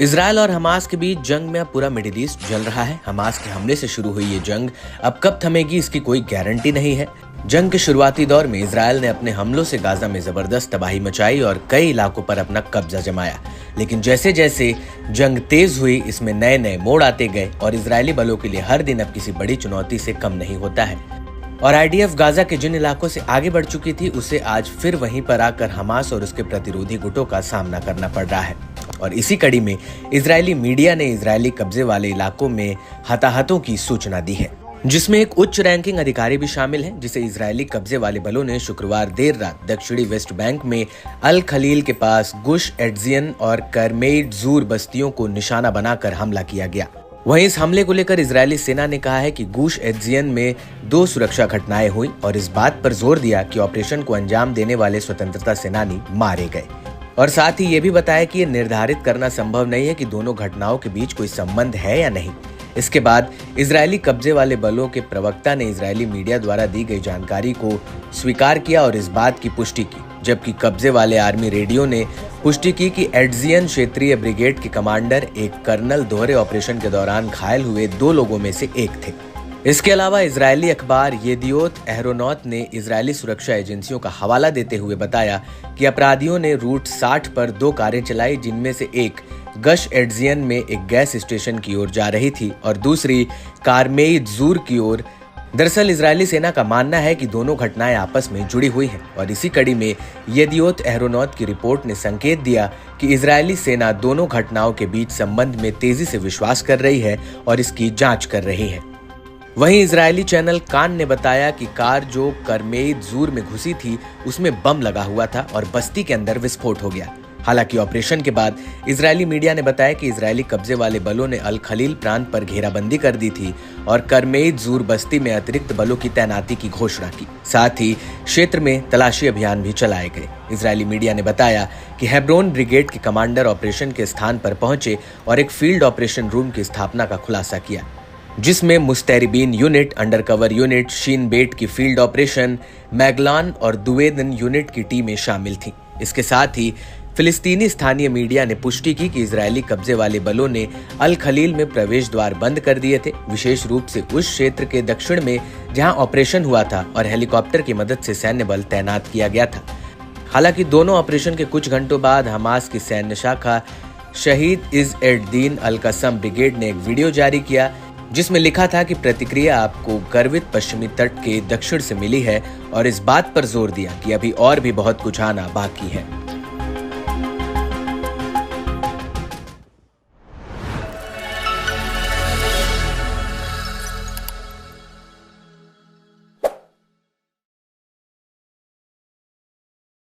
Israel और Hamas के बीच जंग में अब पूरा मिडिल ईस्ट जल रहा है। हमास के हमले से शुरू हुई ये जंग अब कब थमेगी इसकी कोई गारंटी नहीं है। जंग के शुरुआती दौर में इजरायल ने अपने हमलों से गाजा में जबरदस्त तबाही मचाई और कई इलाकों पर अपना कब्जा जमाया। लेकिन जैसे जैसे जंग तेज हुई, इसमें नए नए मोड़ आते गए और इजरायली बलों के लिए हर दिन अब किसी बड़ी चुनौती से कम नहीं होता है। और आईडीएफ गाजा के जिन इलाकों से आगे बढ़ चुकी थी, उसे आज फिर वहीं पर आकर हमास और उसके प्रतिरोधी गुटों का सामना करना पड़ रहा है। और इसी कड़ी में इजरायली मीडिया ने इजरायली कब्जे वाले इलाकों में हताहतों की सूचना दी है, जिसमें एक उच्च रैंकिंग अधिकारी भी शामिल है, जिसे इजरायली कब्जे वाले बलों ने शुक्रवार देर रात दक्षिणी वेस्ट बैंक में अल खलील के पास गुश एट्जियन और करमेइड जूर बस्तियों को निशाना बनाकर हमला किया गया। वहीं इस हमले को लेकर इजरायली सेना ने कहा है कि गुश एट्जियन में 2 सुरक्षा घटनाएं हुई और इस बात पर जोर दिया कि ऑपरेशन को अंजाम देने वाले स्वतंत्रता सेनानी मारे गए। और साथ ही ये भी बताया कि ये निर्धारित करना संभव नहीं है कि दोनों घटनाओं के बीच कोई संबंध है या नहीं। इसके बाद इजरायली कब्जे वाले बलों के प्रवक्ता ने इजरायली मीडिया द्वारा दी गई जानकारी को स्वीकार किया और इस बात की पुष्टि की, जबकि कब्जे वाले आर्मी रेडियो ने पुष्टि की कि एट्जियन क्षेत्रीय ब्रिगेड के कमांडर एक कर्नल दोहरे ऑपरेशन के दौरान घायल हुए 2 लोगों में से एक थे। इसके अलावा इजरायली अखबार येदियोत अहरोनोत ने इजरायली सुरक्षा एजेंसियों का हवाला देते हुए बताया कि अपराधियों ने रूट 60 पर 2 कारें चलाई, जिनमें से एक गश एट्जियन में एक गैस स्टेशन की ओर जा रही थी और दूसरी कारमेइद जूर की ओर। दरअसल इजरायली सेना का मानना है कि दोनों घटनाएं आपस में जुड़ी हुई हैं और इसी कड़ी में येदियोत अहरोनोत की रिपोर्ट ने संकेत दिया कि इजरायली सेना दोनों घटनाओं के बीच संबंध में तेजी से विश्वास कर रही है और इसकी जांच कर रही है। वहीं इजरायली चैनल कान ने बताया कि कार जो करमेइद जूर में घुसी थी उसमें बम लगा हुआ था और बस्ती के अंदर विस्फोट हो गया। हालांकि ऑपरेशन के बाद इजरायली मीडिया ने बताया कि इजरायली कब्जे वाले बलों ने अल खलील प्रांत पर घेराबंदी कर दी थी और करमेइद जूर बस्ती में अतिरिक्त बलों की तैनाती की घोषणा की। साथ ही क्षेत्र में तलाशी अभियान भी चलाए गए। इजरायली मीडिया ने बताया कि हेब्रोन ब्रिगेड के कमांडर ऑपरेशन के स्थान पर पहुंचे और एक फील्ड ऑपरेशन रूम की स्थापना का खुलासा किया, जिसमें मुस्तैरिबीन यूनिट, अंडरकवर यूनिट, शीन बेट की फील्ड ऑपरेशन, मैगलान और दुवेदन यूनिट की टीमें शामिल थीं। इसके साथ ही फिलिस्तीनी स्थानीय मीडिया ने पुष्टि की कि इजरायली कब्जे वाले बलों ने अल खलील में प्रवेश द्वार बंद कर दिए थे, विशेष रूप से उस क्षेत्र के दक्षिण में जहां ऑपरेशन हुआ था, और हेलीकॉप्टर की मदद से सैन्य बल तैनात किया गया था। हालांकि दोनों ऑपरेशन के कुछ घंटों बाद हमास की सैन्य शाखा शहीद इज एड दीन अल कसम ब्रिगेड ने एक वीडियो जारी किया, जिसमें लिखा था कि प्रतिक्रिया आपको गर्वित पश्चिमी तट के दक्षिण से मिली है और इस बात पर जोर दिया कि अभी और भी बहुत कुछ आना बाकी है।